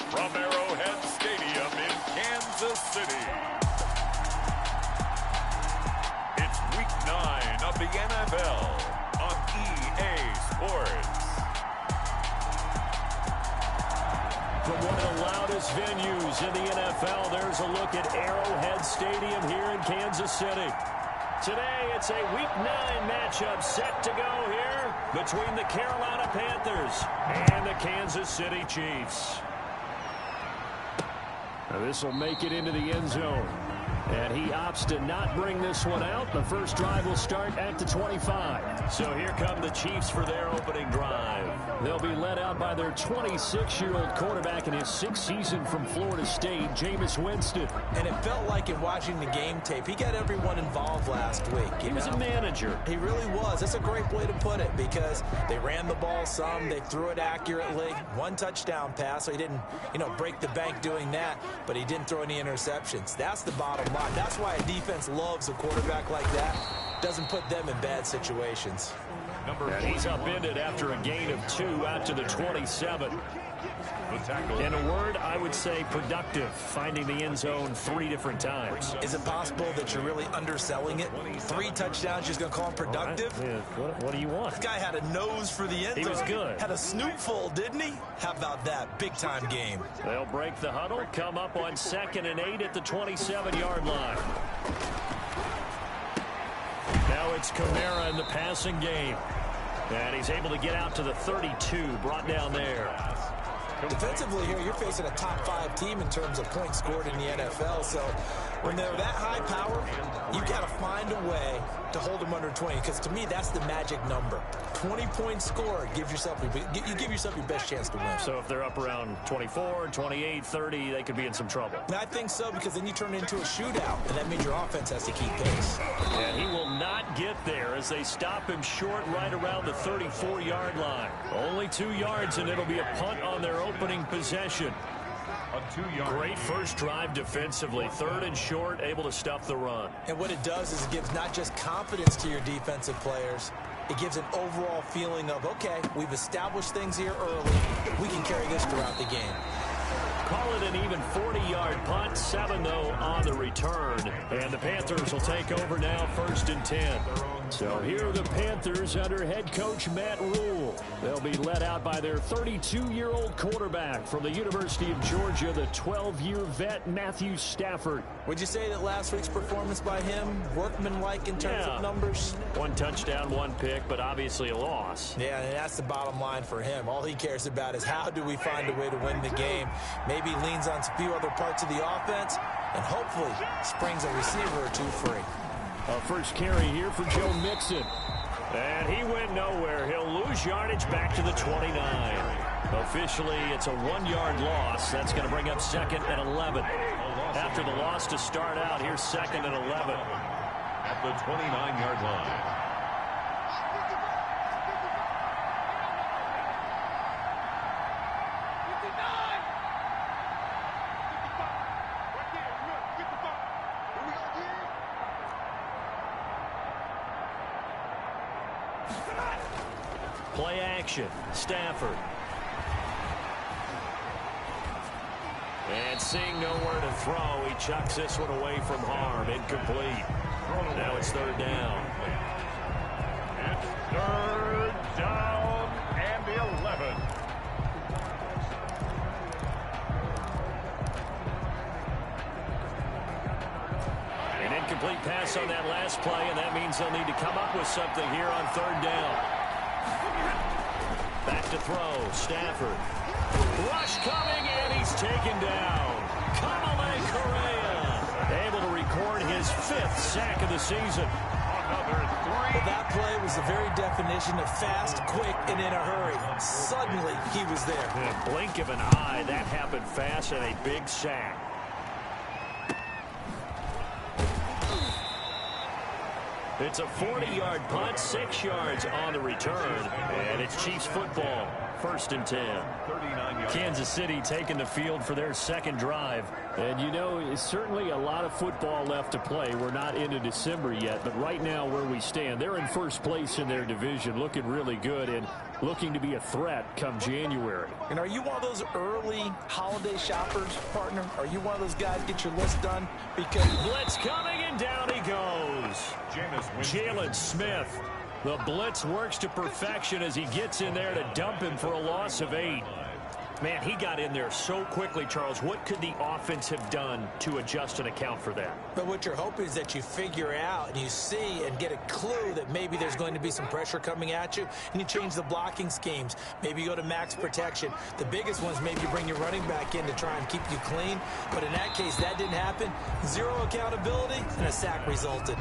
from Arrowhead Stadium in Kansas City. It's Week 9 of the NFL on EA Sports. From one of the loudest venues in the NFL, there's a look at Arrowhead Stadium here in Kansas City. Today, it's a Week 9 matchup set to go here between the Carolina Panthers and the Kansas City Chiefs. Now, this will make it into the end zone. And he opts to not bring this one out. The first drive will start at the 25. So here come the Chiefs for their opening drive. They'll be led out by their 26-year-old quarterback in his 6th season from Florida State, Jameis Winston. And it felt like in watching the game tape, he got everyone involved last week. He was a manager. He really was. That's a great way to put it because they ran the ball some, they threw it accurately. 1 touchdown pass, so he didn't, break the bank doing that, but he didn't throw any interceptions. That's the bottom line. That's why a defense loves a quarterback like that. Doesn't put them in bad situations. And he's upended after a gain of 2 out to the 27. In a word, I would say productive, finding the end zone 3 different times. Is it possible that you're really underselling it? 3 touchdowns, you're just going to call him productive? What do you want? This guy had a nose for the end zone. He was good. Had a snootful, didn't he? How about that? Big-time game. They'll break the huddle, come up on 2nd and 8 at the 27-yard line. Now it's Kamara in the passing game. And he's able to get out to the 32, brought down there. Defensively here, you're facing a top 5 team in terms of points scored in the NFL. So when they're that high power, you've got to find a way to hold them under 20. Because to me, that's the magic number. 20 points scored, you give yourself your best chance to win. So if they're up around 24, 28, 30, they could be in some trouble. And I think so, because then you turn it into a shootout, and that means your offense has to keep pace. And he will not get there as they stop him short right around the 34-yard line. Only 2 yards, and it'll be a punt on their opening possession. Great first drive defensively. 3rd and short, able to stop the run. And what it does is it gives not just confidence to your defensive players, it gives an overall feeling of, okay, we've established things here early. We can carry this throughout the game. Call it an even 40-yard punt. 7, though, on the return. And the Panthers will take over now, 1st and 10. So here are the Panthers under head coach Matt Rule. They'll be led out by their 32-year-old quarterback from the University of Georgia, the 12-year vet Matthew Stafford. Would you say that last week's performance by him, workmanlike in terms of numbers? 1 touchdown, 1 pick, but obviously a loss. Yeah, and that's the bottom line for him. All he cares about is how do we find a way to win the game. Maybe leans on a few other parts of the offense, and hopefully springs a receiver or 2 free. First carry here for Joe Mixon. And he went nowhere. He'll lose yardage back to the 29. Officially, it's a 1-yard loss. That's going to bring up 2nd and 11. After the loss to start out, here's 2nd and 11. At the 29-yard line. Play action. Stafford. And seeing nowhere to throw, he chucks this one away from harm. Incomplete. Now it's 3rd down. It's 3rd down and 11. An incomplete pass on that last play, and that means they'll need to come up with something here on 3rd down. Back to throw. Stafford. Rush coming, and he's taken down. Kamale Correa able to record his 5th sack of the season. Another 3. Well, that play was the very definition of fast, quick, and in a hurry. Suddenly, he was there. In a blink of an eye, that happened fast, and a big sack. It's a 40-yard punt, 6 yards on the return, and it's Chiefs football, 1st and 10. Kansas City taking the field for their second drive. And, you know, it's certainly a lot of football left to play. We're not into December yet, but right now where we stand, they're in first place in their division, looking really good and looking to be a threat come January. And are you one of those early holiday shoppers, partner? Are you one of those guys get your list done? Because blitz coming, and down he goes. Jalen Smith. The blitz works to perfection as he gets in there to dump him for a loss of 8. Man, he got in there so quickly, Charles. What could the offense have done to adjust and account for that? But what you're hoping is that you figure out and you see and get a clue that maybe there's going to be some pressure coming at you, and you change the blocking schemes. Maybe you go to max protection. The biggest one is maybe you bring your running back in to try and keep you clean. But in that case, that didn't happen. 0 accountability, and a sack resulted.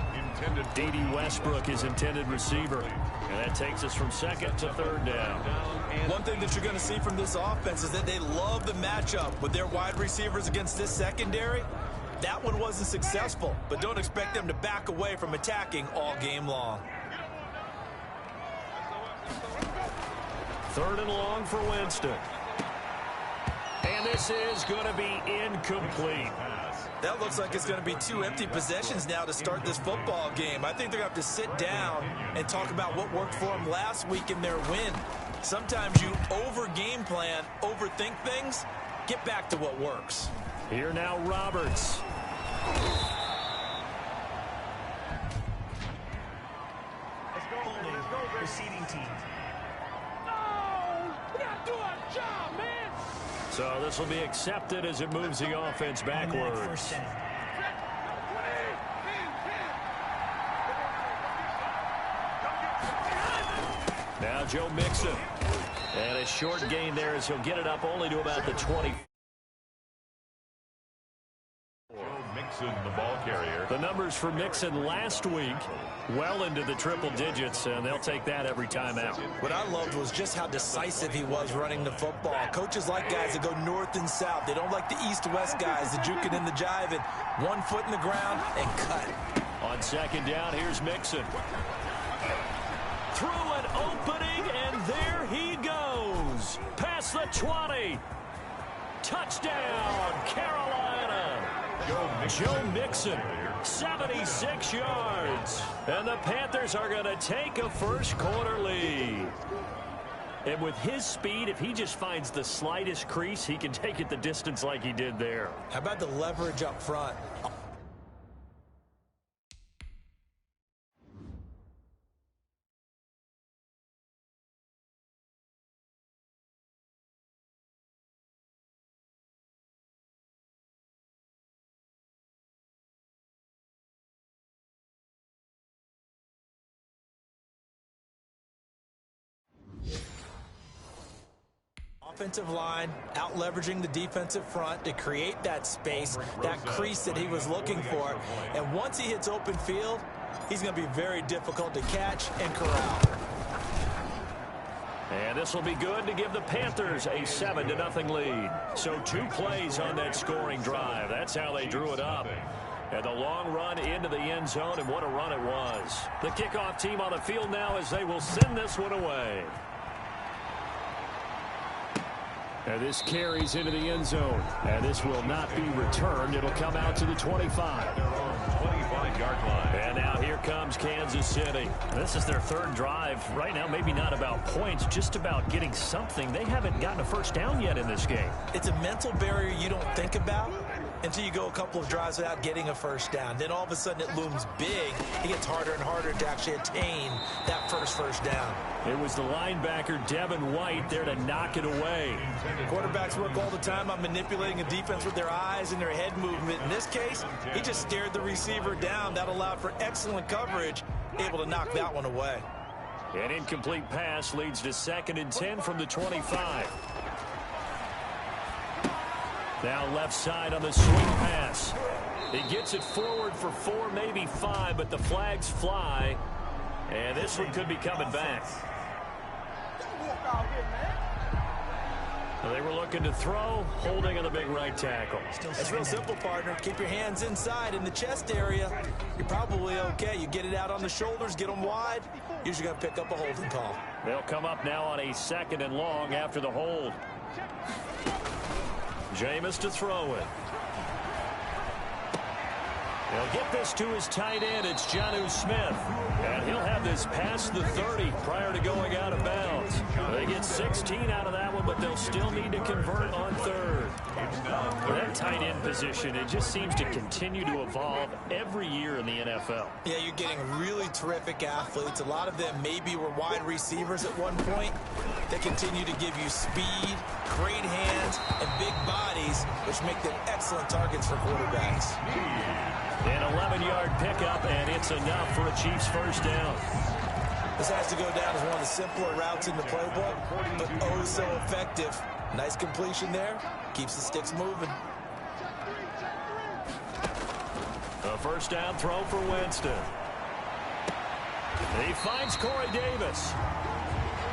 D.D. Westbrook is intended receiver. And that takes us from 2nd to 3rd down. One thing that you're going to see from this offense is that they love the matchup with their wide receivers against this secondary. That one wasn't successful, but don't expect them to back away from attacking all game long. 3rd and long for Winston. And this is going to be incomplete. That looks like it's going to be 2 empty possessions now to start this football game. I think they're going to have to sit down and talk about what worked for them last week in their win. Sometimes you over-game plan, overthink things. Get back to what works. Here now, Roberts. Let's go, receiving team. Oh, we got to do our job, man. So this will be accepted as it moves the offense backwards. Now Joe Mixon. And a short gain there as he'll get it up only to about the 20. Mixon, the ball carrier. The numbers for Mixon last week, well into the triple digits, and they'll take that every time out. What I loved was just how decisive he was running the football. Coaches like guys that go north and south. They don't like the east-west guys, the juking and the jiving. 1 foot in the ground and cut. On 2nd down, here's Mixon. Through an opening, and there he goes. Past the 20. Touchdown, Carolina. Joe Mixon, 76 yards. And the Panthers are going to take a first-quarter lead. And with his speed, if he just finds the slightest crease, he can take it the distance like he did there. How about the leverage up front? Offensive line out leveraging the defensive front to create that space, that crease that he was looking for. And once he hits open field, he's going to be very difficult to catch and corral. And this will be good to give the Panthers a 7-0 lead. So 2 plays on that scoring drive. That's how they drew it up. And the long run into the end zone, and what a run it was. The kickoff team on the field now as they will send this one away. And this carries into the end zone. And this will not be returned. It'll come out to the 25. 25-yard line. And now here comes Kansas City. This is their 3rd drive. Right now, maybe not about points, just about getting something. They haven't gotten a first down yet in this game. It's a mental barrier you don't think about until you go a couple of drives without getting a first down. Then all of a sudden it looms big. It gets harder and harder to actually attain that first down. It was the linebacker, Devin White, there to knock it away. Quarterbacks work all the time on manipulating a defense with their eyes and their head movement. In this case, he just stared the receiver down. That allowed for excellent coverage, able to knock that one away. An incomplete pass leads to 2nd and 10 from the 25. Now left side on the swing pass. He gets it forward for 4, maybe 5, but the flags fly. And this one could be coming back. They were looking to throw, holding on the big right tackle. It's real simple, partner. Keep your hands inside in the chest area. You're probably okay. You get it out on the shoulders, get them wide. Usually going to pick up a holding call. They'll come up now on a 2nd and long after the hold. Jameis to throw it. He'll get this to his tight end. It's Jonnu Smith. And he'll have this past the 30 prior to going out of bounds. They get 16 out of that one, but they'll still need to convert on 3rd. That tight end position, it just seems to continue to evolve every year in the NFL. Yeah, you're getting really terrific athletes. A lot of them maybe were wide receivers at one point. They continue to give you speed, great hands, and big bodies, which make them excellent targets for quarterbacks. An 11-yard pickup, and it's enough for a Chiefs first down. This has to go down as one of the simpler routes in the playbook, but oh so effective. Nice completion there. Keeps the sticks moving. A first down throw for Winston. He finds Corey Davis.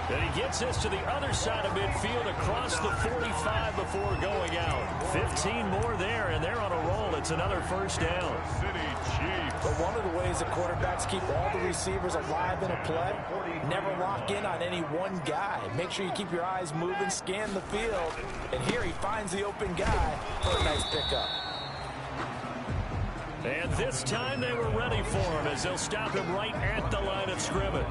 And he gets this to the other side of midfield across the 45 before going out. 15 more there, and they're on a roll. It's another first down. But one of the ways that quarterbacks keep all the receivers alive in a play, never lock in on any one guy. Make sure you keep your eyes moving, scan the field. And here he finds the open guy for a nice pickup. And this time they were ready for him as they'll stop him right at the line of scrimmage.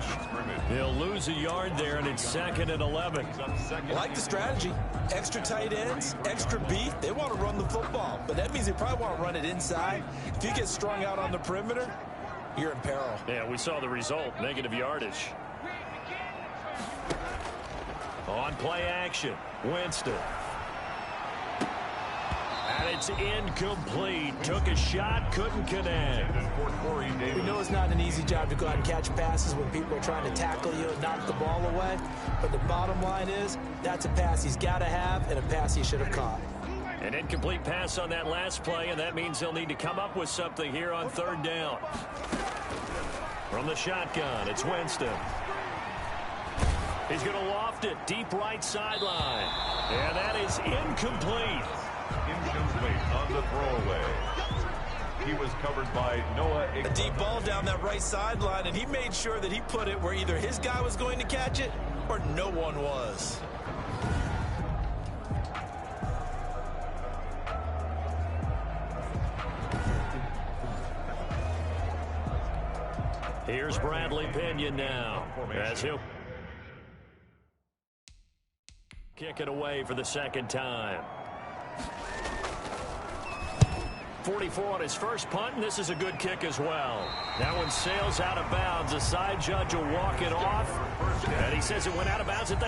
He'll lose a yard there, and it's 2nd and 11. I like the strategy. Extra tight ends, extra beef. They want to run the football, but that means they probably want to run it inside. If you get strung out on the perimeter, you're in peril. Yeah, we saw the result, negative yardage. On play action, Winston. And it's incomplete. Took a shot, couldn't connect. We know it's not an easy job to go out and catch passes when people are trying to tackle you and knock the ball away. But the bottom line is, that's a pass he's got to have and a pass he should have caught. An incomplete pass on that last play, and that means they'll need to come up with something here on 3rd down. From the shotgun, it's Winston. He's going to loft it deep right sideline. And that is incomplete. Incomplete on the throwaway. He was covered by Noah. A deep ball down that right sideline, and he made sure that he put it where either his guy was going to catch it or no one was. Here's Bradley Pinion now as he'll kick it away for the 2nd time. 44 on his first punt, and this is a good kick as well. That one sails out of bounds. The side judge will walk it off, and he says it went out of bounds at the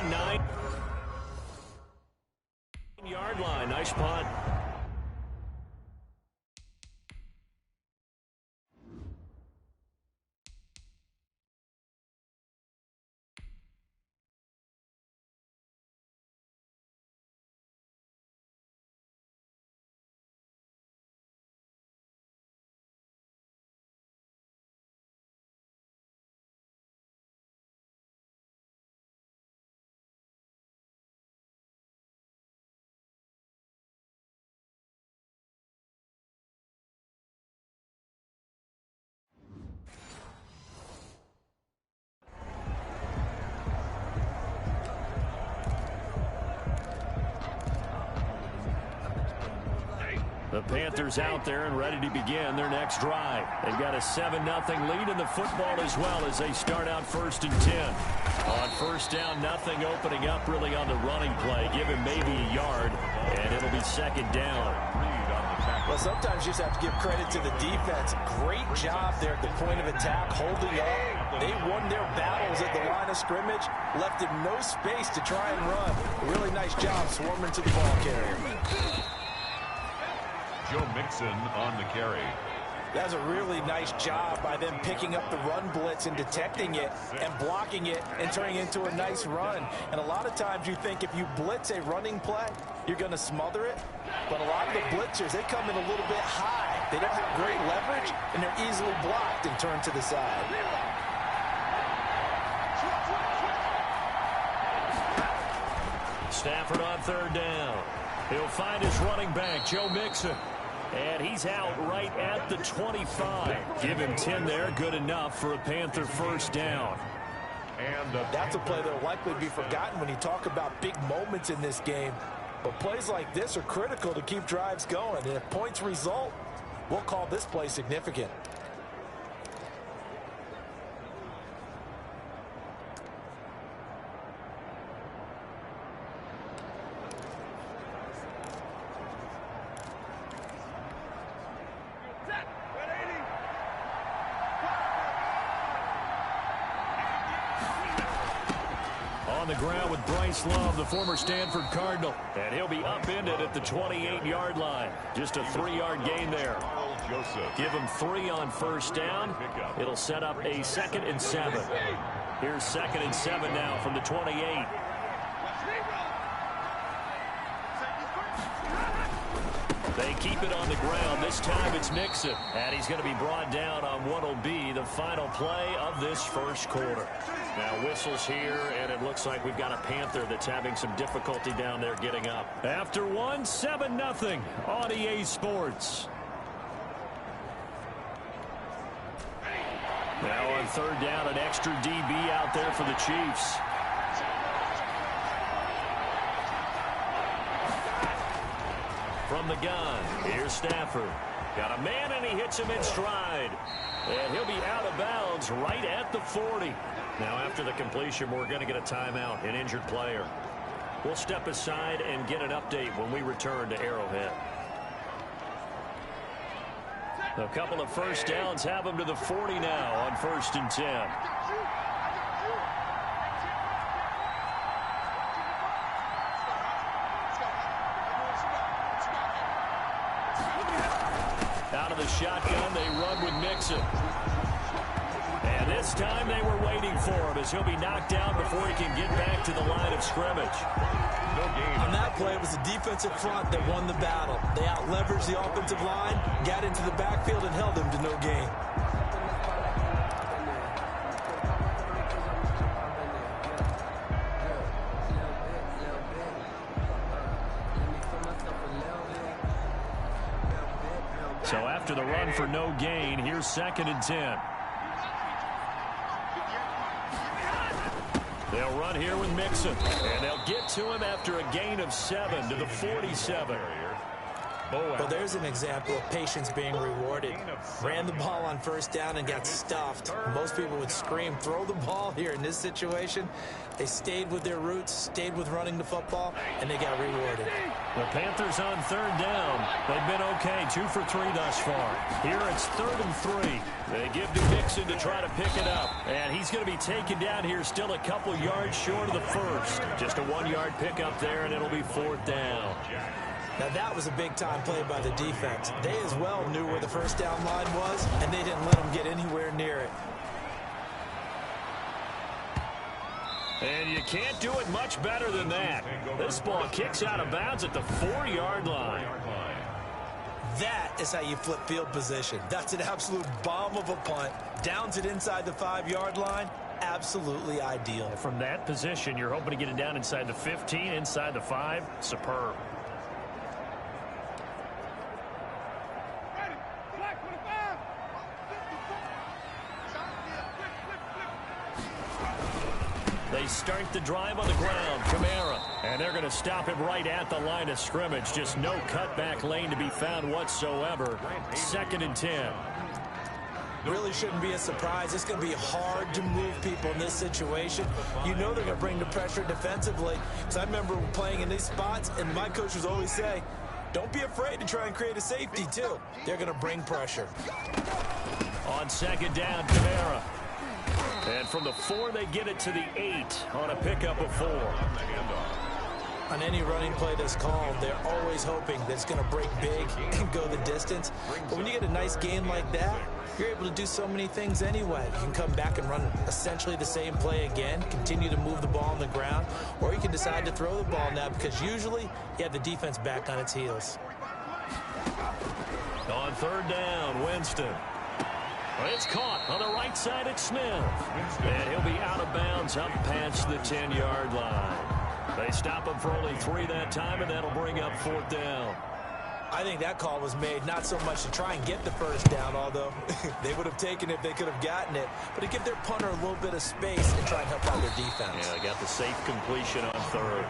9-yard line. Nice punt. The Panthers out there and ready to begin their next drive. They've got a 7-0 lead in the football as well as they start out 1st and 10. On first down, nothing opening up really on the running play. Give him maybe a yard, and it'll be 2nd down. Well, sometimes you just have to give credit to the defense. Great job there at the point of attack, holding up. They won their battles at the line of scrimmage, left him no space to try and run. A really nice job swarming to the ball carrier. Joe Mixon on the carry. That's a really nice job by them picking up the run blitz and detecting it and blocking it and turning it into a nice run. And a lot of times you think if you blitz a running play, you're going to smother it. But a lot of the blitzers, they come in a little bit high. They don't have great leverage, and they're easily blocked and turned to the side. Stafford on third down. He'll find his running back, Joe Mixon. And he's out right at the 25. Give him 10 there. Good enough for a Panther first down. And that's a play that will likely be forgotten when you talk about big moments in this game. But plays like this are critical to keep drives going. And if points result, we'll call this play significant. On the ground with Bryce Love, the former Stanford Cardinal. And he'll be upended at the 28-yard line. Just a 3-yard gain there. Give him 3 on first down. It'll set up a 2nd and 7. Here's 2nd and 7 now from the 28. They keep it on the ground. This time it's Mixon. And he's going to be brought down on what will be the final play of this first quarter. Now whistles here, and it looks like we've got a Panther that's having some difficulty down there getting up. After one, 7-0 on EA Sports. Now on third down, an extra DB out there for the Chiefs. From the gun, here's Stafford. Got a man, and he hits him in stride. And he'll be out of bounds right at the 40. Now, after the completion, we're going to get a timeout, an injured player. We'll step aside and get an update when we return to Arrowhead. A couple of first downs have them to the 40 now on 1st and 10. Out of the shotgun, they run with Mixon. And this time they were waiting for him as he'll be knocked down before he can get back to the line of scrimmage. On that play, it was the defensive front that won the battle. They out-leveraged the offensive line, got into the backfield, and held him to no gain. So after the run for no gain, here's 2nd and 10. They'll run here with Mixon, and they'll get to him after a gain of 7 to the 47. Well, there's an example of patience being rewarded. Ran the ball on first down and got stuffed. Most people would scream, throw the ball here. In this situation, they stayed with their roots, stayed with running the football, and they got rewarded. The Panthers on third down. They've been okay, 2 for 3 thus far. Here it's 3rd and 3. They give to Mixon to try to pick it up. And he's going to be taken down here still a couple yards short of the first. Just a 1-yard pickup there, and it'll be 4th down. Now that was a big-time play by the defense. They as well knew where the first down line was, and they didn't let them get anywhere near it. And you can't do it much better than that. This ball kicks out of bounds at the 4-yard line. That is how you flip field position. That's an absolute bomb of a punt. Downs it inside the 5-yard line. Absolutely ideal. From that position, you're hoping to get it down inside the 15, inside the 5. Superb. They start the drive on the ground. Kamara. And they're going to stop him right at the line of scrimmage. Just no cutback lane to be found whatsoever. 2nd and 10. Really shouldn't be a surprise. It's going to be hard to move people in this situation. You know they're going to bring the pressure defensively. So I remember playing in these spots, and my coaches always say, don't be afraid to try and create a safety, too. They're going to bring pressure. On 2nd down, Kamara. And from the 4, they get it to the 8 on a pickup of 4. On any running play that's called, they're always hoping that it's going to break big and go the distance. But when you get a nice gain like that, you're able to do so many things anyway. You can come back and run essentially the same play again, continue to move the ball on the ground, or you can decide to throw the ball now because usually you have the defense back on its heels. On 3rd down, Winston. It's caught on the right side at Smith. And he'll be out of bounds up past the 10-yard line. They stop him for only 3 that time, and that'll bring up 4th down. I think that call was made not so much to try and get the first down, although they would have taken it if they could have gotten it, but to give their punter a little bit of space and try and help out their defense. Yeah, they got the safe completion on 3rd.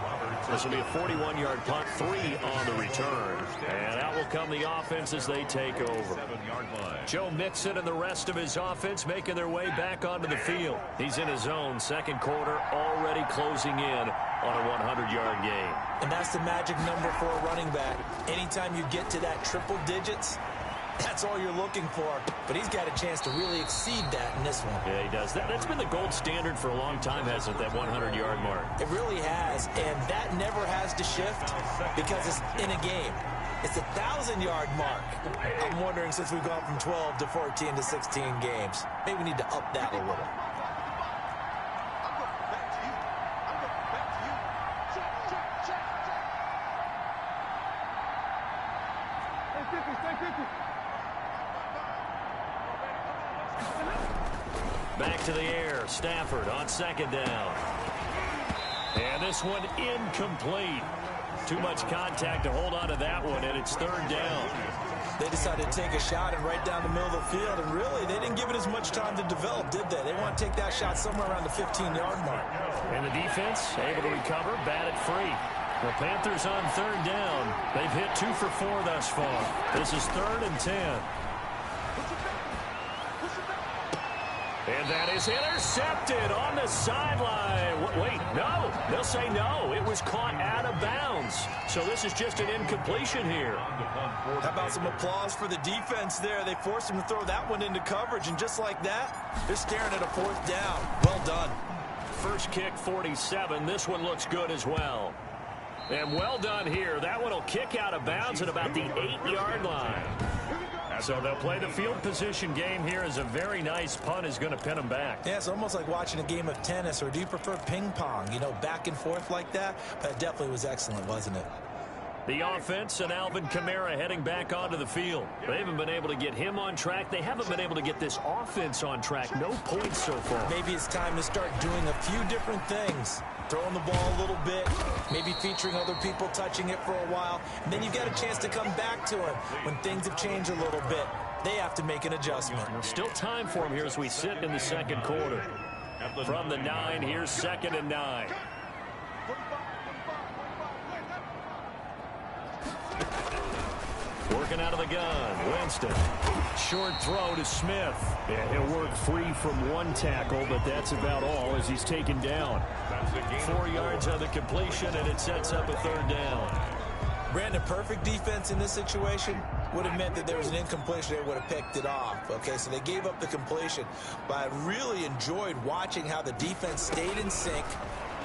This will be a 41-yard punt, 3 on the return. And out will come the offense as they take over. Joe Mixon and the rest of his offense making their way back onto the field. He's in his own second quarter, already closing in on a 100-yard game. And that's the magic number for a running back. Anytime you get to that triple digits, that's all you're looking for. But he's got a chance to really exceed that in this one. Yeah, he does. That's been the gold standard for a long time, hasn't it, that 100-yard mark? It really has, and that never has to shift because it's in a game. It's a 1,000-yard mark. I'm wondering, since we've gone from 12 to 14 to 16 games, maybe we need to up that a little. Back to the air. Stafford on 2nd down. And this one incomplete. Too much contact to hold on to that one, and it's 3rd down. They decided to take a shot and right down the middle of the field, and really, they didn't give it as much time to develop, did they? They want to take that shot somewhere around the 15-yard mark. And the defense able to recover, bat it free. The Panthers on 3rd down. They've hit 2 for 4 thus far. This is 3rd and 10. And that is intercepted on the sideline. Wait, no. They'll say no. It was caught out of bounds. So this is just an incompletion here. How about some applause for the defense there? They forced him to throw that one into coverage, and just like that, they're staring at a 4th down. Well done. First kick, 47. This one looks good as well. And well done here. That one will kick out of bounds at about the 8-yard line. So they'll play the field position game here as a very nice punt is going to pin them back. Yeah, it's almost like watching a game of tennis, or do you prefer ping pong? You know, back and forth like that? But it definitely was excellent, wasn't it? The offense and Alvin Kamara heading back onto the field. They haven't been able to get him on track. They haven't been able to get this offense on track. No points so far. Maybe it's time to start doing a few different things. Throwing the ball a little bit, maybe featuring other people touching it for a while, and then you've got a chance to come back to him when things have changed a little bit. They have to make an adjustment. Still time for him here as we sit in the second quarter. From the 9, here's 2nd and 9. Working out of the gun, Winston. Short throw to Smith. Yeah, he'll work free from one tackle, but that's about all as he's taken down. 4 yards on the completion, and it sets up a 3rd down. Brandon, perfect defense in this situation would have meant that there was an incompletion. They would have picked it off. Okay, so they gave up the completion, but I really enjoyed watching how the defense stayed in sync,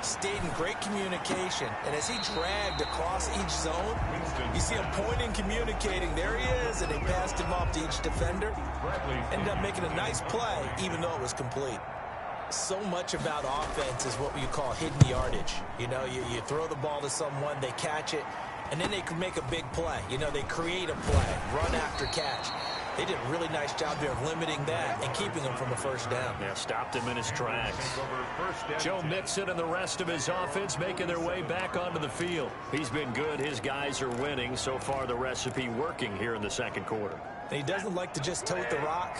stayed in great communication, and as he dragged across each zone, you see him pointing, communicating. There he is, and they passed him off to each defender. Ended up making a nice play, even though it was complete. So much about offense is what you call hidden yardage. You know, you throw the ball to someone, they catch it, and then they can make a big play. You know, they create a play, run after catch. They did a really nice job there of limiting that and keeping him from a 1st down. Yeah, stopped him in his tracks. Joe Mixon and the rest of his offense making their way back onto the field. He's been good. His guys are winning. So far, the recipe working here in the second quarter. And he doesn't like to just tote the rock.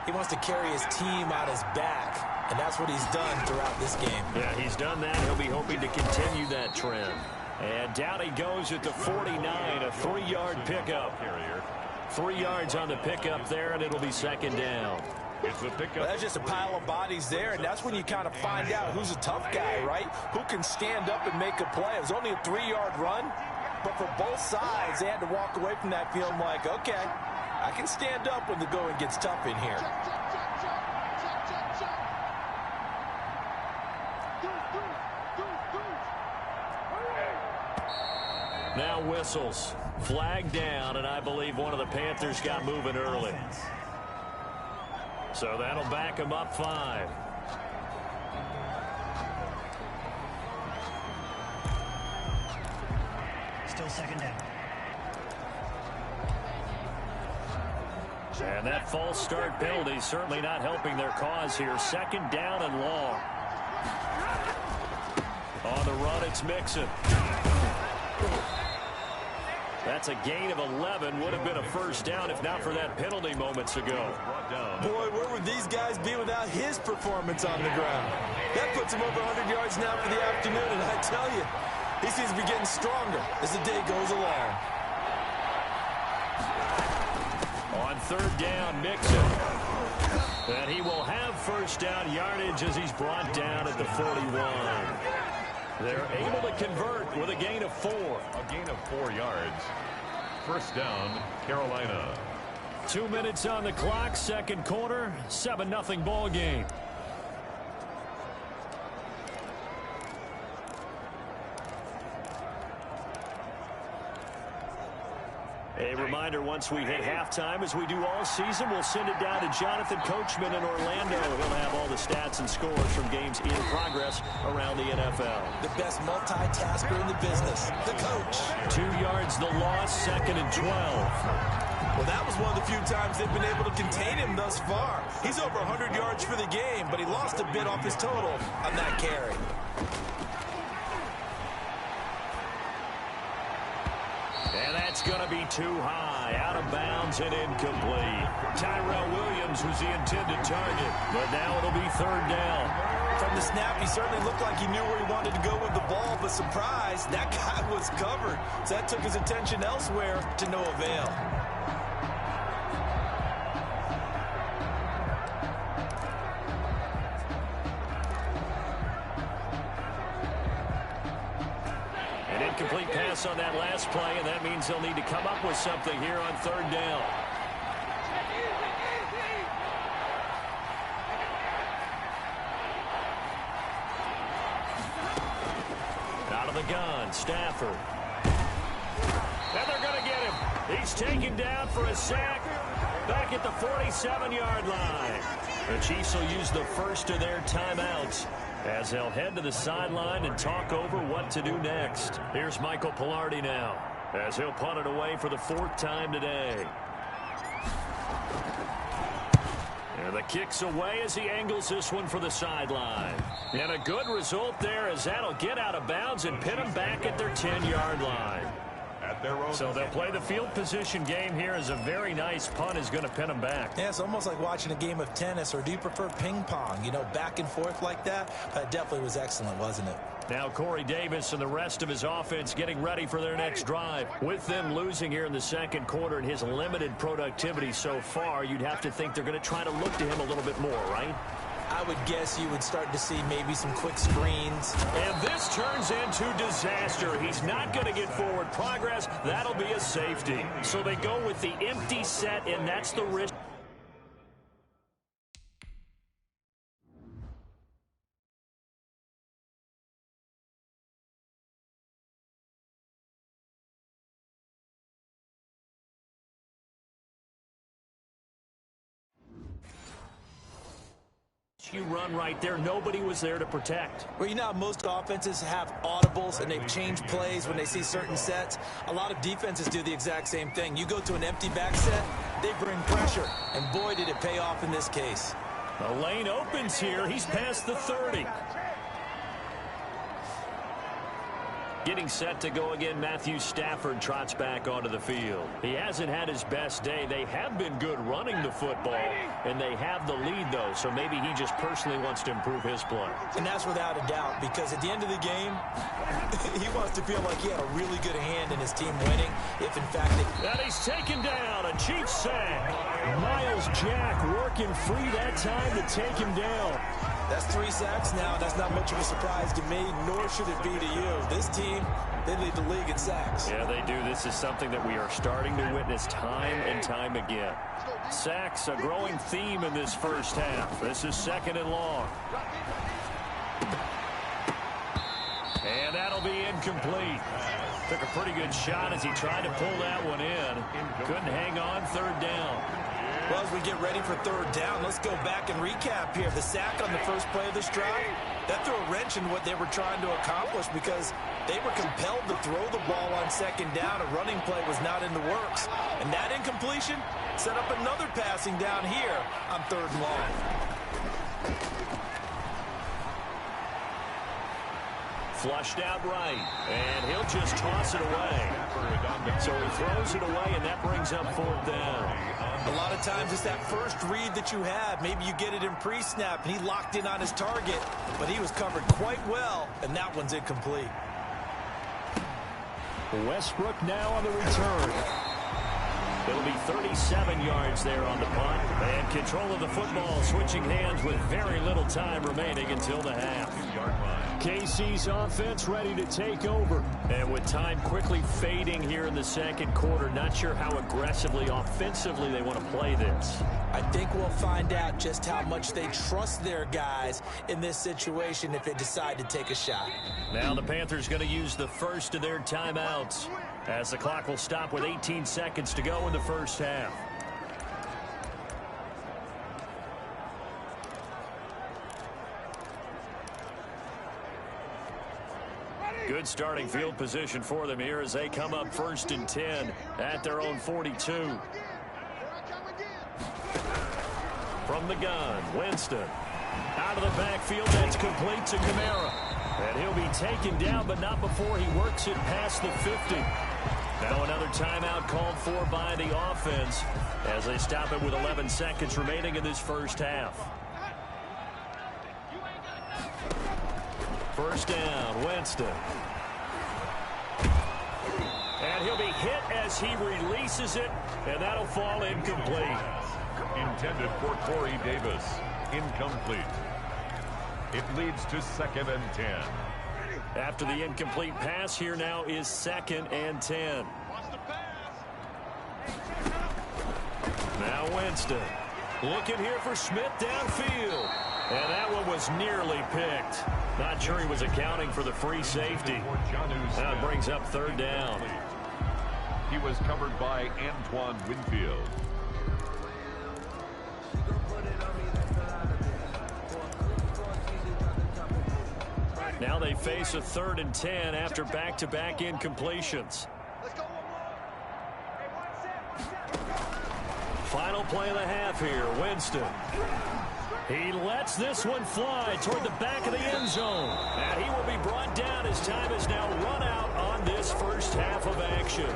He wants to carry his team on his back, and that's what he's done throughout this game. Yeah, he's done that. He'll be hoping to continue that trend. And down he goes at the 49, a 3-yard pickup. 3 yards on the pickup there, and it'll be 2nd down. Well, that's just a pile of bodies there, and that's when you kind of find out who's a tough guy, right? Who can stand up and make a play. It was only a 3-yard run, but for both sides, they had to walk away from that feeling like, okay, I can stand up when the going gets tough in here. Now whistles. Flag down, and I believe one of the Panthers got moving early. So that'll back him up 5. Still 2nd down. And that false start penalty certainly not helping their cause here. 2nd down and long. On On the run, it's Mixon. That's a gain of 11. Would have been a first down if not for that penalty moments ago. Boy, where would these guys be without his performance on the ground? That puts him over 100 yards now for the afternoon, and I tell you, he seems to be getting stronger as the day goes along. On third down, Mixon. And he will have first down yardage as he's brought down at the 41. They're able to convert with a gain of 4. A gain of 4 yards. First down, Carolina. 2 minutes on the clock, second quarter, 7-0 ball game. A reminder, once we hit halftime, as we do all season, we'll send it down to Jonathan Coachman in Orlando. He'll have all the stats and scores from games in progress around the NFL. The best multitasker in the business, the coach. 2 yards the loss, second and 12. Well, that was one of the few times they've been able to contain him thus far. He's over 100 yards for the game, but he lost a bit off his total on that carry. And that's going to be too high, out of bounds and incomplete. Tyrell Williams was the intended target, but now it'll be third down. From the snap, he certainly looked like he knew where he wanted to go with the ball, but surprise, that guy was covered. So that took his attention elsewhere to no avail. Complete pass on that last play, and that means they'll need to come up with something here on third down. Out of the gun, Stafford. And they're going to get him. He's taken down for a sack back at the 47-yard line. The Chiefs will use the first of their timeouts as they'll head to the sideline and talk over what to do next. Here's Michael Pilardi now as he'll punt it away for the 4th time today. And the kick's away as he angles this one for the sideline. And a good result there as that'll get out of bounds and pin them back at their 10-yard line. So they'll play the field position game here as a very nice punt is going to pin them back. Yeah, it's almost like watching a game of tennis, or do you prefer ping pong? You know, back and forth like that? That definitely was excellent, wasn't it? Now Corey Davis and the rest of his offense getting ready for their next drive. With them losing here in the second quarter and his limited productivity so far, you'd have to think they're going to try to look to him a little bit more, right? I would guess you would start to see maybe some quick screens. And this turns into disaster. He's not going to get forward progress. That'll be a safety. So they go with the empty set, and that's the risk. You run right there. Nobody was there to protect. Well, you know how most offenses have audibles and they've changed plays when they see certain sets. A lot of defenses do the exact same thing. You go to an empty back set, they bring pressure. And boy, did it pay off in this case. The lane opens here. He's past the 30. Getting set to go again, Matthew Stafford trots back onto the field. He hasn't had his best day. They have been good running the football, and they have the lead, though, so maybe he just personally wants to improve his play. And that's without a doubt, because at the end of the game, he wants to feel like he had a really good hand in his team winning, if in fact they... And he's taken down, a Chiefs sack. Miles Jack working free that time to take him down. That's 3 sacks now. That's not much of a surprise to me, nor should it be to you. This team, they lead the league in sacks. Yeah, they do. This is something that we are starting to witness time and time again. Sacks, a growing theme in this first half. This is 2nd and long. And that'll be incomplete. Took a pretty good shot as he tried to pull that one in. Couldn't hang on, 3rd down. Well, as we get ready for 3rd down, let's go back and recap here. The sack on the first play of this drive, that threw a wrench in what they were trying to accomplish because they were compelled to throw the ball on 2nd down. A running play was not in the works. And that incompletion set up another passing down here on 3rd and long. Flushed out right, and he'll just toss it away. So he throws it away, and that brings up 4th down. A lot of times it's that first read that you have. Maybe you get it in pre-snap, and he locked in on his target, but he was covered quite well, and that one's incomplete. Westbrook now on the return. It'll be 37 yards there on the punt. And control of the football switching hands with very little time remaining until the half. KC's offense ready to take over. And with time quickly fading here in the second quarter, not sure how aggressively offensively they want to play this. I think we'll find out just how much they trust their guys in this situation if they decide to take a shot. Now the Panthers going to use the first of their timeouts as the clock will stop with 18 seconds to go in the first half. Good starting field position for them here as they come up 1st and 10 at their own 42. From the gun, Winston. Out of the backfield, that's complete to Kamara. And he'll be taken down, but not before he works it past the 50. Now another timeout called for by the offense as they stop it with 11 seconds remaining in this first half. First down, Winston. And he'll be hit as he releases it, and that'll fall incomplete. Intended for Corey Davis. Incomplete. It leads to 2nd and 10. After the incomplete pass, here now is 2nd and 10. Now Winston. Looking here for Smith downfield. And that one was nearly picked. Not sure he was accounting for the free safety. That brings up 3rd down. He was covered by Antoine Winfield. Now they face a 3rd and 10 after back-to-back incompletions. Final play of the half here, Winston. He lets this one fly toward the back of the end zone. And he will be brought down as time has now run out on this first half of action.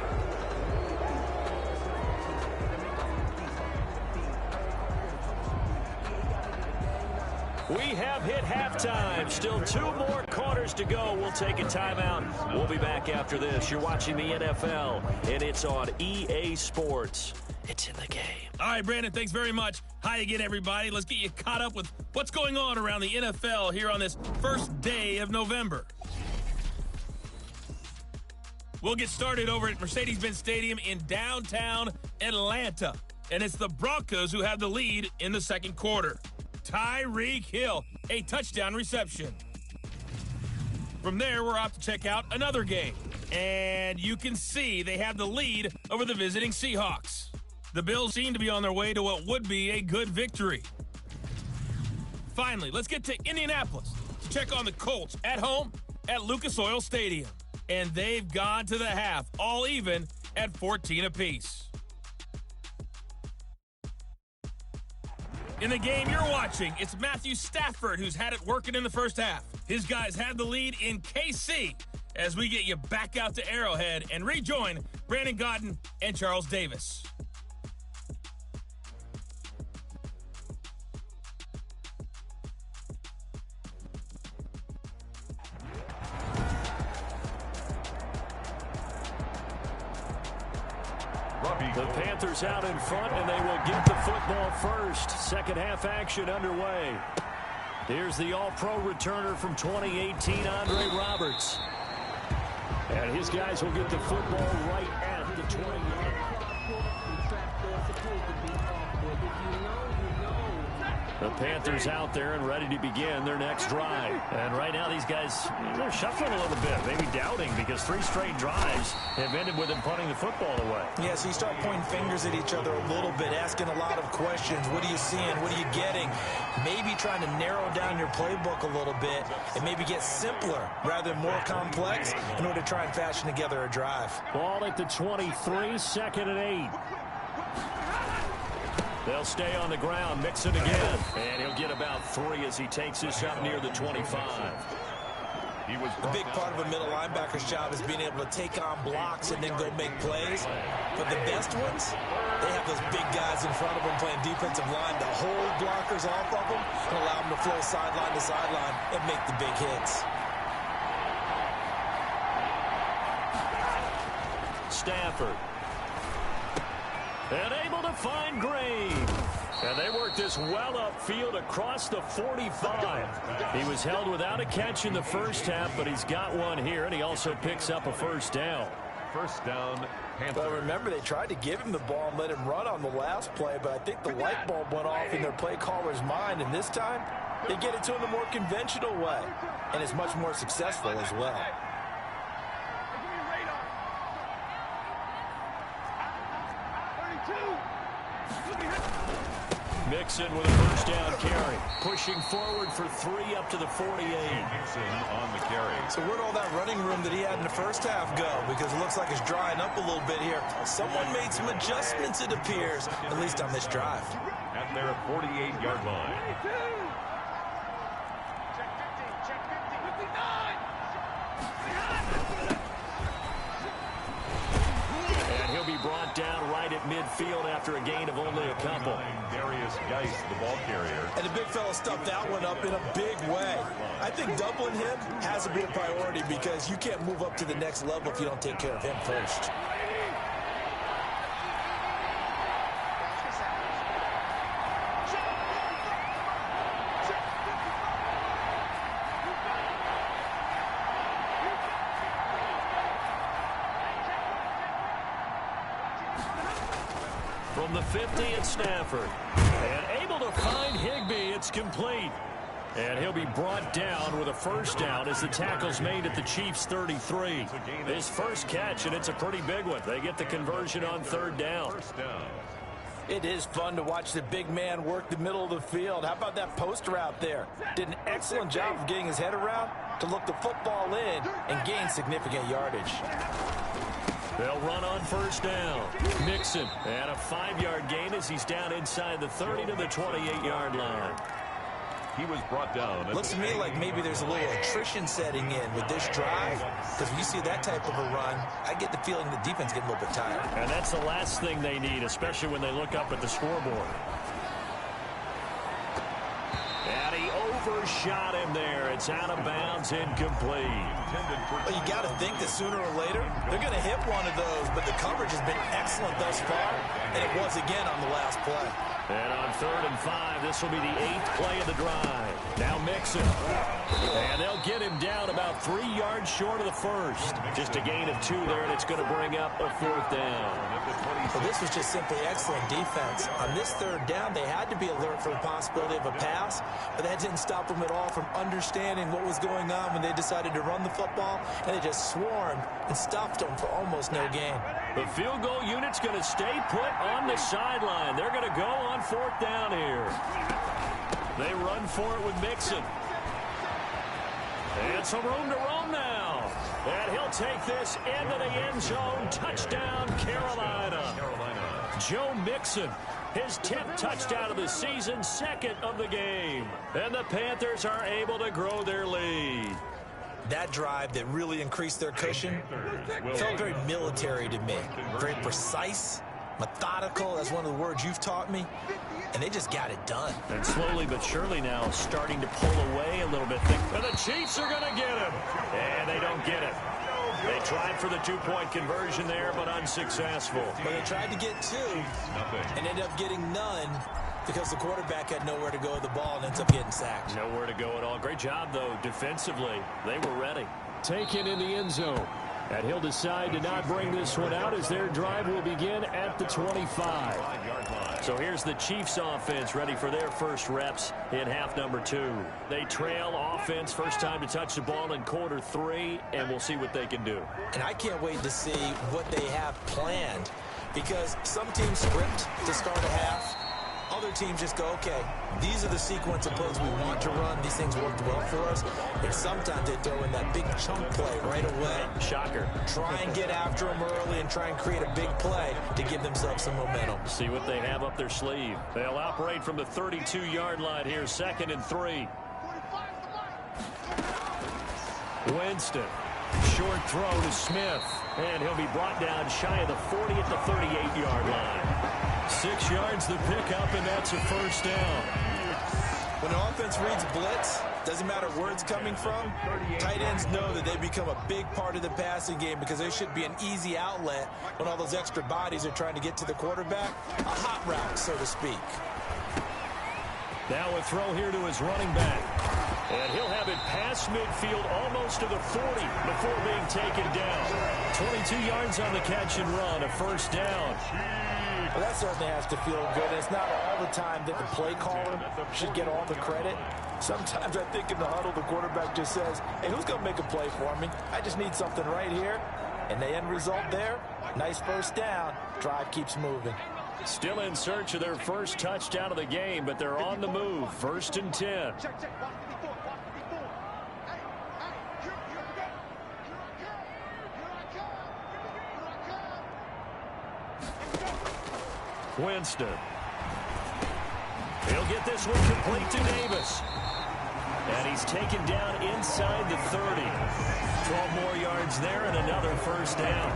We have hit halftime. Still 2 more quarters to go. We'll take a timeout. We'll be back after this. You're watching the NFL, and it's on EA Sports. It's in the game. All right, Brandon, thanks very much. Hi again, everybody. Let's get you caught up with what's going on around the NFL here on this first day of November. We'll get started over at Mercedes-Benz Stadium in downtown Atlanta. And it's the Broncos who have the lead in the second quarter. Tyreek Hill, a touchdown reception. From there, we're off to check out another game. And you can see they have the lead over the visiting Seahawks. The Bills seem to be on their way to what would be a good victory. Finally, let's get to Indianapolis to check on the Colts at home at Lucas Oil Stadium. And they've gone to the half, all even at 14 apiece. In the game you're watching, it's Matthew Stafford who's had it working in the first half. His guys have the lead in KC as we get you back out to Arrowhead and rejoin Brandon Godden and Charles Davis. The Panthers out in front, and they will get the football first. Second half action underway. Here's the All-Pro returner from 2018, Andre Roberts. And his guys will get the football right at the 20. The Panthers out there and ready to begin their next drive. And right now these guys, they're shuffling a little bit, maybe doubting, because 3 straight drives have ended with them punting the football away. Yeah, so you start pointing fingers at each other a little bit, asking a lot of questions. What are you seeing? What are you getting? Maybe trying to narrow down your playbook a little bit and maybe get simpler rather than more complex in order to try and fashion together a drive. Ball at the 23, 2nd and 8. They'll stay on the ground, mix it again, and he'll get about 3 as he takes this up near the 25. A big part of a middle linebacker's job is being able to take on blocks and then go make plays. But the best ones, they have those big guys in front of them playing defensive line to hold blockers off of them and allow them to flow sideline to sideline and make the big hits. Stafford. And able to find Green. And they work this well upfield across the 45. He was held without a catch in the first half, but he's got one here, and he also picks up a first down. First down, Panthers. Well, remember, they tried to give him the ball and let him run on the last play, but I think the light bulb went off in their play caller's mind, and this time they get it to him the more conventional way, and it's much more successful as well. Mixon with a first down carry. Pushing forward for 3 up to the 48. Mixon on the carry. So where'd all that running room that he had in the first half go? Because it looks like it's drying up a little bit here. Someone made some adjustments, it appears, at least on this drive. At their 48-yard line. And he'll be brought down right at midfield after a gain of only a couple. Darius Geis, the ball carrier. And the big fella stuffed that one up in a big way. I think doubling him has to be a priority because you can't move up to the next level if you don't take care of him first. From the 50, it's Stafford. And able to find Higbee. It's complete. And he'll be brought down with a first down as the tackle's made at the Chiefs' 33. His first catch, and it's a pretty big one. They get the conversion on third down. First down. It is fun to watch the big man work the middle of the field. How about that post route there? Did an excellent job of getting his head around to look the football in and gain significant yardage. They'll run on first down. Mixon, and a 5-yard gain as he's down inside the 30 to the 28-yard line. He was brought down. Looks to me like maybe there's a little attrition setting in with this drive, because when you see that type of a run, I get the feeling the defense getting a little bit tired. And that's the last thing they need, especially when they look up at the scoreboard. And he overshot him there. It's out of bounds, incomplete. Well, you got to think that sooner or later they're going to hit one of those, but the coverage has been excellent thus far, and it was again on the last play. And on 3rd and 5, this will be the 8th play of the drive. Now Mixon. And they'll get him down about 3 yards short of the first. Just a gain of 2 there, and it's going to bring up a 4th down. Well, this was just simply excellent defense. On this 3rd down, they had to be alert for the possibility of a pass, but that didn't stop them at all from understanding what was going on when they decided to run the football, and they just swarmed and stuffed them for almost no gain. The field goal unit's going to stay put on the sideline. They're going to go on 4th down here. They run for it with Mixon. And some room to roam now. And he'll take this into the end zone. Touchdown, Carolina. Joe Mixon, his 10th touchdown of the season, 2nd of the game. And the Panthers are able to grow their lead. That drive that really increased their cushion felt very military to me. Very precise, methodical. That's one of the words you've taught me. And they just got it done. And slowly but surely now starting to pull away a little bit. And the Chiefs are going to get him. And they don't get it. They tried for the 2-point conversion there, but unsuccessful. But they tried to get 2 and ended up getting none because the quarterback had nowhere to go with the ball and ends up getting sacked. Nowhere to go at all. Great job, though, defensively. They were ready. Taken in the end zone. And he'll decide to not bring this one out as their drive will begin at the 25. So here's the Chiefs offense ready for their first reps in half number 2. They trail offense, first time to touch the ball in quarter 3, and we'll see what they can do. And I can't wait to see what they have planned, because some teams script to start a half. Other teams just go, okay, these are the sequence of plays we want to run. These things worked well for us. And sometimes they throw in that big chunk play right away. Shocker. Try and get after them early and try and create a big play to give themselves some momentum. See what they have up their sleeve. They'll operate from the 32-yard line here, 2nd and 3. Winston. Short throw to Smith. And he'll be brought down shy of the 40 at the 38-yard line. 6 yards the pickup, and that's a first down. When the offense reads blitz, doesn't matter where it's coming from, tight ends know that they become a big part of the passing game because there should be an easy outlet when all those extra bodies are trying to get to the quarterback. A hot route, so to speak. Now a throw here to his running back. And he'll have it past midfield almost to the 40 before being taken down. 22 yards on the catch and run, a first down. Well, that certainly has to feel good. It's not all the time that the play caller should get all the credit. Sometimes I think in the huddle, the quarterback just says, hey, who's going to make a play for me? I just need something right here. And the end result there, nice first down. Drive keeps moving. Still in search of their first touchdown of the game, but they're on the move. 1st and 10. Winston. He'll get this one complete to Davis. And he's taken down inside the 30. 12 more yards there and another first down.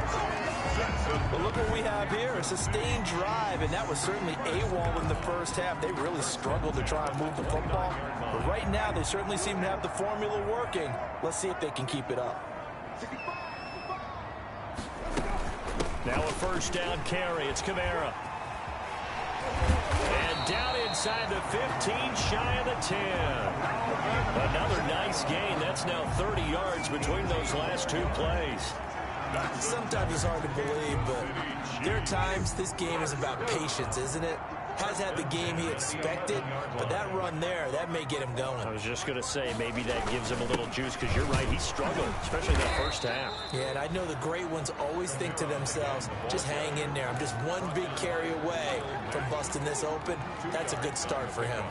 Well, look what we have here. A sustained drive, and that was certainly AWOL in the first half. They really struggled to try and move the football. But right now, they certainly seem to have the formula working. Let's see if they can keep it up. Now a first down carry. It's Kamara. And down inside the 15, shy of the 10. Another nice gain. That's now 30 yards between those last 2 plays. Sometimes it's hard to believe, but there are times this game is about patience, isn't it? Has had the game he expected, but that run there, that may get him going. I was just going to say, maybe that gives him a little juice, because you're right, he struggled, especially that first half. Yeah, and I know the great ones always think to themselves, just hang in there. I'm just one big carry away from busting this open. That's a good start for him.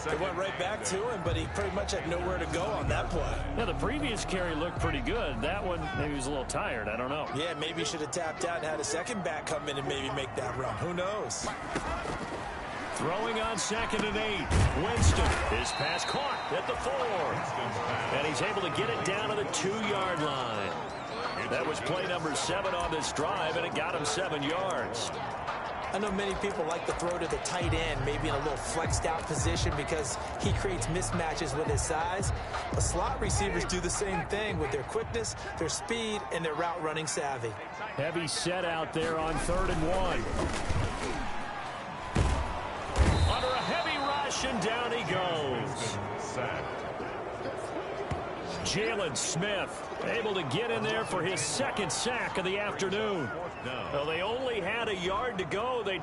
They went right back to him, but he pretty much had nowhere to go on that play. Yeah, the previous carry looked pretty good. That one, maybe he was a little tired. I don't know. Yeah, maybe he should have tapped out and had a second back come in and maybe make that run. Who knows? Throwing on 2nd and 8. Winston. His pass caught at the 4. And he's able to get it down to the 2-yard line. That was play number 7 on this drive, and it got him 7 yards. I know many people like to throw to the tight end, maybe in a little flexed out position because he creates mismatches with his size. But slot receivers do the same thing with their quickness, their speed, and their route running savvy. Heavy set out there on 3rd and 1. Under a heavy rush, and down he goes. Jalen Smith able to get in there for his 2nd sack of the afternoon. Well, they only had a yard to go. They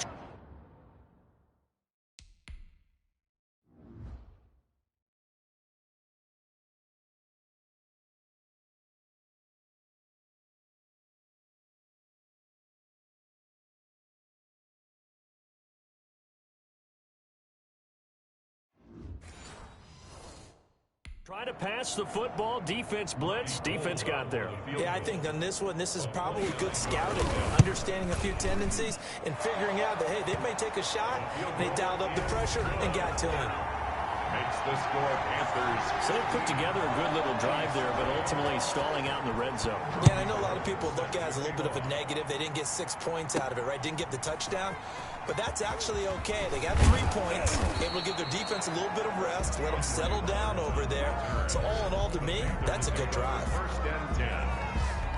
try to pass the football. Defense blitz. Defense got there. Yeah, I think on this one, this is probably good scouting, understanding a few tendencies, and figuring out that, hey, they may take a shot. They dialed up the pressure and got to him. Makes the score Panthers. So they put together a good little drive there, but ultimately stalling out in the red zone. Yeah, I know a lot of people look at it as a little bit of a negative. They didn't get 6 points out of it, right? Didn't get the touchdown. But that's actually okay. They got 3 points, able to give their defense a little bit of rest, let them settle down over there. So all in all, to me, that's a good drive. 1st and 10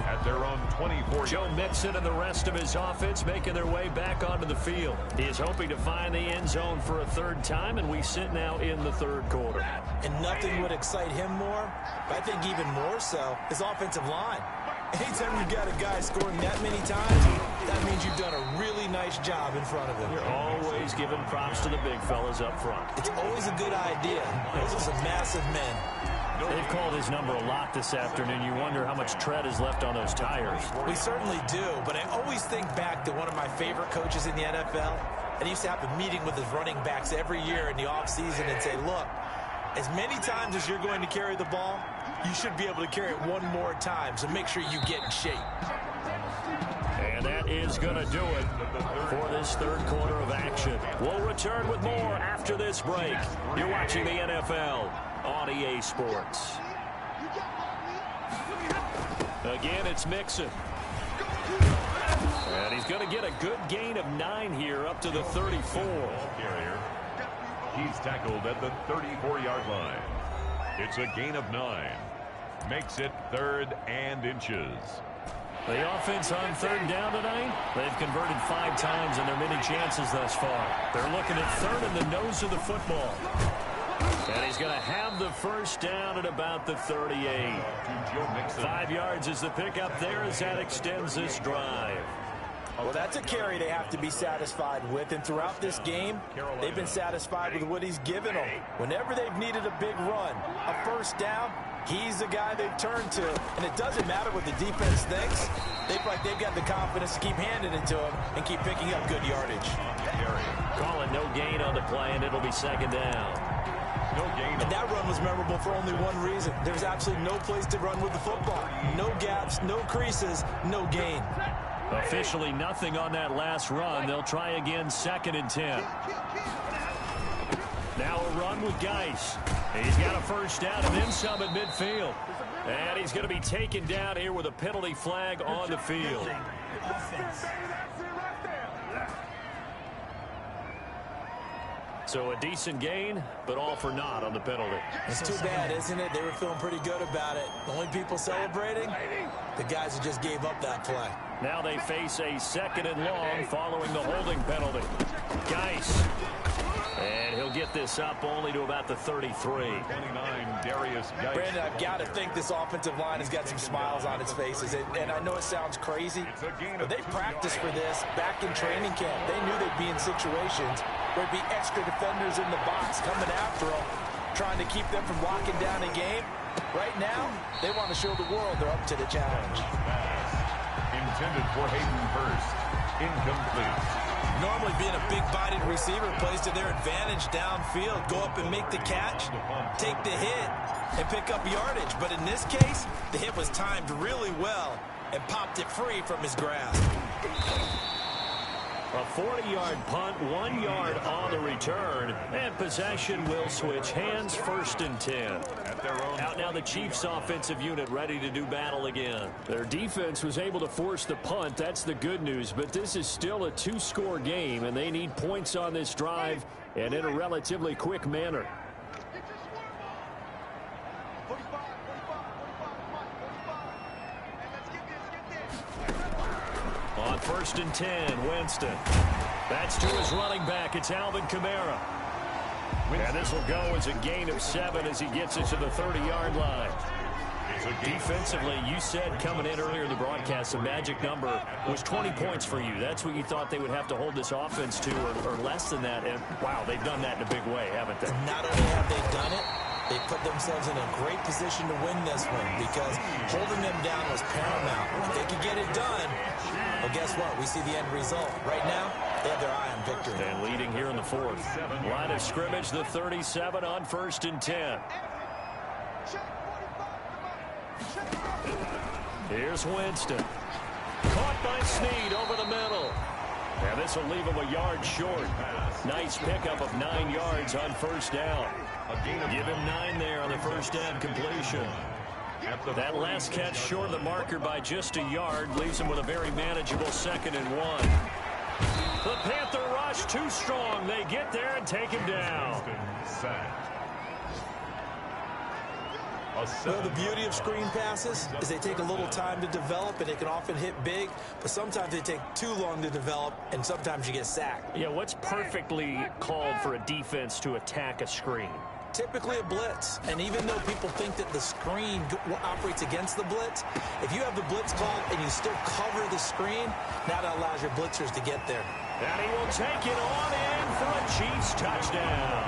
at their own 24. Joe Mixon and the rest of his offense making their way back onto the field. He is hoping to find the end zone for a 3rd time, and we sit now in the 3rd quarter. And nothing would excite him more, but I think even more so, his offensive line. Anytime you've got a guy scoring that many times, that means you've done a really nice job in front of him. You're always giving props to the big fellas up front. It's always a good idea. Those are some massive men. They've called his number a lot this afternoon. You wonder how much tread is left on those tires. We certainly do, but I always think back to one of my favorite coaches in the NFL, and he used to have a meeting with his running backs every year in the offseason and say, look, as many times as you're going to carry the ball, you should be able to carry it one more time, so make sure you get in shape. And that is going to do it for this 3rd quarter of action. We'll return with more after this break. You're watching the NFL on EA Sports. Again, it's Mixon. And he's going to get a good gain of 9 here up to the 34. Carrier. He's tackled at the 34-yard line. It's a gain of 9. Makes it 3rd and inches. The offense on 3rd down tonight, they've converted 5 times in their many chances thus far. They're looking at 3rd in the nose of the football. And he's going to have the first down at about the 38. 5 yards is the pickup there as that extends this drive. Well, that's a carry they have to be satisfied with. And throughout this game, they've been satisfied with what he's given them. Whenever they've needed a big run, a first down, he's the guy they've turned to. And it doesn't matter what the defense thinks. They feel like they've got the confidence to keep handing it to him and keep picking up good yardage. Call it no gain on the play, and it'll be 2nd down. No gain. And that run was memorable for only one reason. There's absolutely no place to run with the football. No gaps, no creases, no gain. Officially nothing on that last run. They'll try again 2nd and 10. Now a run with Geis. He's got a first down and then some at midfield. And he's going to be taken down here with a penalty flag on the field. So a decent gain, but all for naught on the penalty. It's too bad, isn't it? They were feeling pretty good about it. The only people celebrating, the guys who just gave up that play. Now they face a 2nd and long following the holding penalty. Geis. And he'll get this up only to about the 33. 29, Darius Geis. Brandon, I've got to think this offensive line has got some smiles on its faces. And I know it sounds crazy, but they practiced for this back in training camp. They knew they'd be in situations where there'd be extra defenders in the box coming after them, trying to keep them from locking down a game. Right now, they want to show the world they're up to the challenge. Intended for Hayden Hurst. Incomplete. Normally being a big-bodied receiver plays to their advantage downfield. Go up and make the catch, take the hit, and pick up yardage. But in this case, the hit was timed really well and popped it free from his grasp. A 40-yard punt, 1 yard on the return, and possession will switch hands. 1st and 10. Out now the Chiefs offensive unit ready to do battle again. Their defense was able to force the punt. That's the good news, but this is still a 2-score game, and they need points on this drive and in a relatively quick manner. On 1st and 10, Winston. That's to his running back. It's Alvin Kamara. And this will go as a gain of 7 as he gets it to the 30-yard line. Defensively, you said coming in earlier in the broadcast, the magic number was 20 points for you. That's what you thought they would have to hold this offense to, or less than that. And, wow, they've done that in a big way, haven't they? Not only have they done it, they put themselves in a great position to win this one because holding them down was paramount. If they could get it done, well, guess what? We see the end result. Right now, they have their eye on victory. And leading here in the 4th. Line of scrimmage, the 37 on 1st and 10. Here's Winston. Caught by Snead over the middle. And this will leave him a yard short. Nice pickup of 9 yards on 1st down. Give him 9 there on the 1st down completion. That last catch short of the marker by just a yard leaves him with a very manageable 2nd and 1. The Panther rush too strong. They get there and take him down. Well, the beauty of screen passes is they take a little time to develop, and they can often hit big, but sometimes they take too long to develop, and sometimes you get sacked. Yeah, what's perfectly called for a defense to attack a screen? Typically a blitz, and even though people think that the screen operates against the blitz, if you have the blitz called and you still cover the screen, now that allows your blitzers to get there. And he will take it on in for a Chiefs touchdown.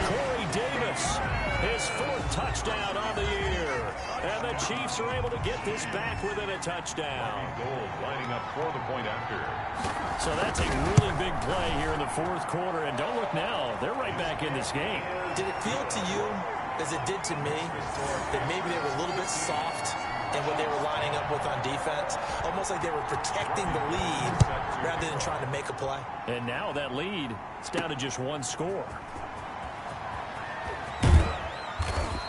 Corey Davis, his 4th touchdown on the year. And the Chiefs are able to get this back within a touchdown. Gold lining up for the point after. So that's a really big play here in the 4th quarter. And don't look now, they're right back in this game. Did it feel to you, as it did to me, that maybe they were a little bit soft in what they were lining up with on defense? Almost like they were protecting the lead rather than trying to make a play. And now that lead is down to just 1 score.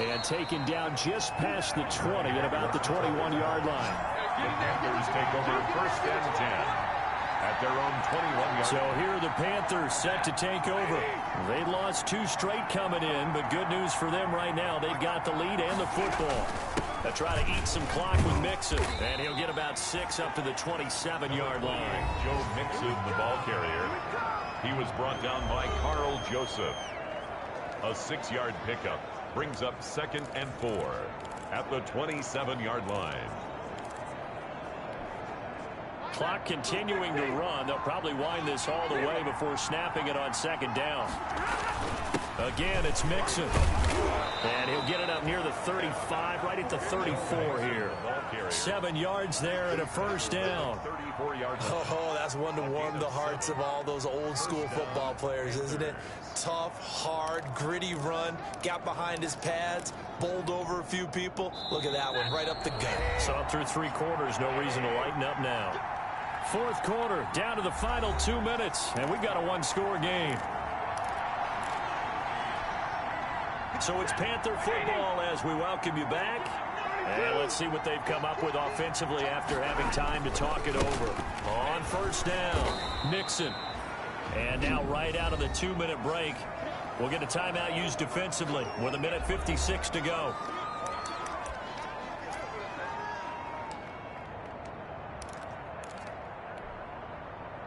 And taken down just past the 20 at about the 21-yard line. The Panthers take over first and 10 at their own 21-yard. So here are the Panthers set to take over. They lost 2 straight coming in, but good news for them right now. They've got the lead and the football. They'll try to eat some clock with Mixon, and he'll get about 6 up to the 27-yard line. Joe Mixon, the ball carrier. He was brought down by Carl Joseph. A 6-yard pickup brings up 2nd and 4 at the 27-yard line. Clock continuing to run. They'll probably wind this all the way before snapping it on 2nd down. Again, it's Mixon. And he'll get it up near the 35, right at the 34 here. 7 yards there and a first down. Oh, that's one to warm the hearts of all those old school football players, isn't it? Tough, hard, gritty run. Got behind his pads, bowled over a few people. Look at that one, right up the gut. So up through 3 quarters, no reason to lighten up now. 4th quarter, down to the final 2 minutes, and we've got a 1-score game. So it's Panther football as we welcome you back. And let's see what they've come up with offensively after having time to talk it over. On first down, Mixon. And now right out of the 2-minute break, we'll get a timeout used defensively with 1:56 to go.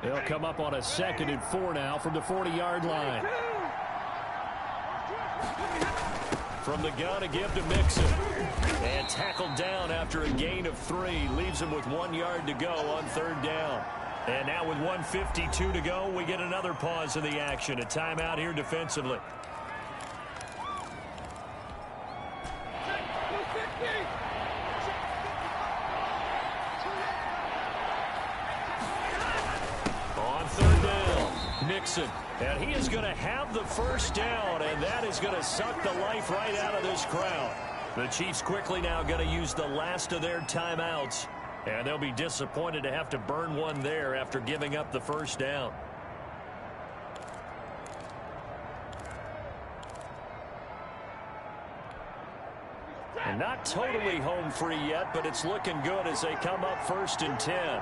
They'll come up on a 2nd and 4 now from the 40-yard line. From the gun, a give to Mixon. And tackled down after a gain of 3. Leaves him with 1 yard to go on 3rd down. And now with 1:52 to go, we get another pause in the action. A timeout here defensively. On 3rd down, Mixon. And he is going to have the first down, and that is going to suck the life right out of this crowd. The Chiefs quickly now going to use the last of their timeouts, and they'll be disappointed to have to burn one there after giving up the first down. And not totally home free yet, but it's looking good as they come up 1st and 10.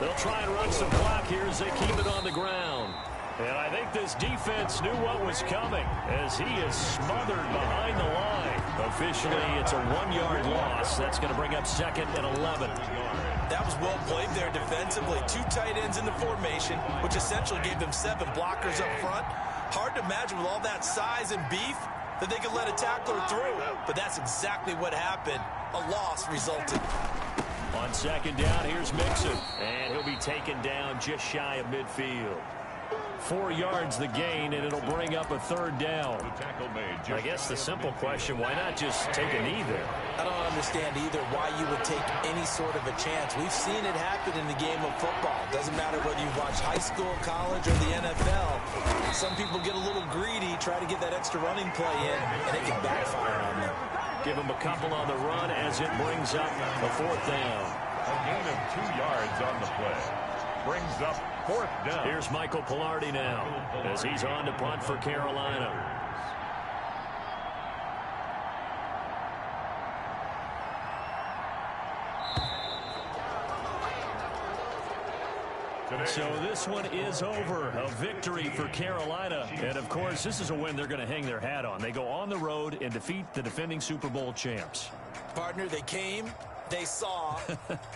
They'll try and run some clock here as they keep it on the ground. And I think this defense knew what was coming as he is smothered behind the line. Officially, it's a 1-yard loss. That's going to bring up 2nd and 11. That was well played there defensively. 2 tight ends in the formation, which essentially gave them 7 blockers up front. Hard to imagine with all that size and beef that they could let a tackler through. But that's exactly what happened. A loss resulted. On 2nd down, here's Mixon. And he'll be taken down just shy of midfield. 4 yards the gain, and it'll bring up a 3rd down. I guess the simple question, why not just take a knee there? I don't understand either why you would take any sort of a chance. We've seen it happen in the game of football. Doesn't matter whether you watch high school, college, or the NFL. Some people get a little greedy, try to get that extra running play in, and it can backfire on them. Give him a couple on the run as it brings up a 4th down. A gain of 2 yards on the play. Brings up 4th down. Here's Michael Pilardi now as he's on to punt for Carolina. So this one is over. A victory for Carolina. And, of course, this is a win they're going to hang their hat on. They go on the road and defeat the defending Super Bowl champs. Partner, they came, they saw,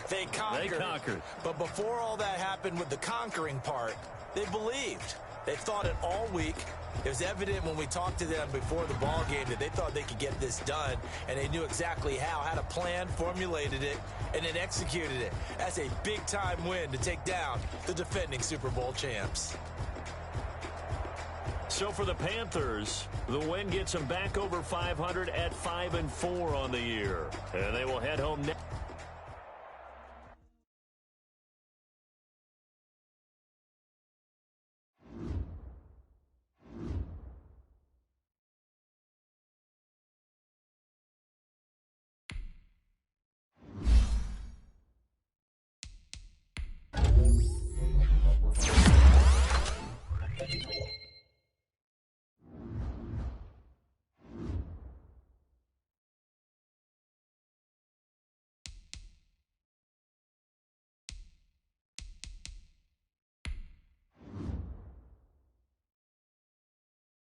they conquered. They conquered. But before all that happened with the conquering part, they believed. They thought it all week. It was evident when we talked to them before the ball game that they thought they could get this done, and they knew exactly how, had a plan, formulated it, and then executed it. That's a big-time win to take down the defending Super Bowl champs. So for the Panthers, the win gets them back over 500 at 5-4 on the year, and they will head home next.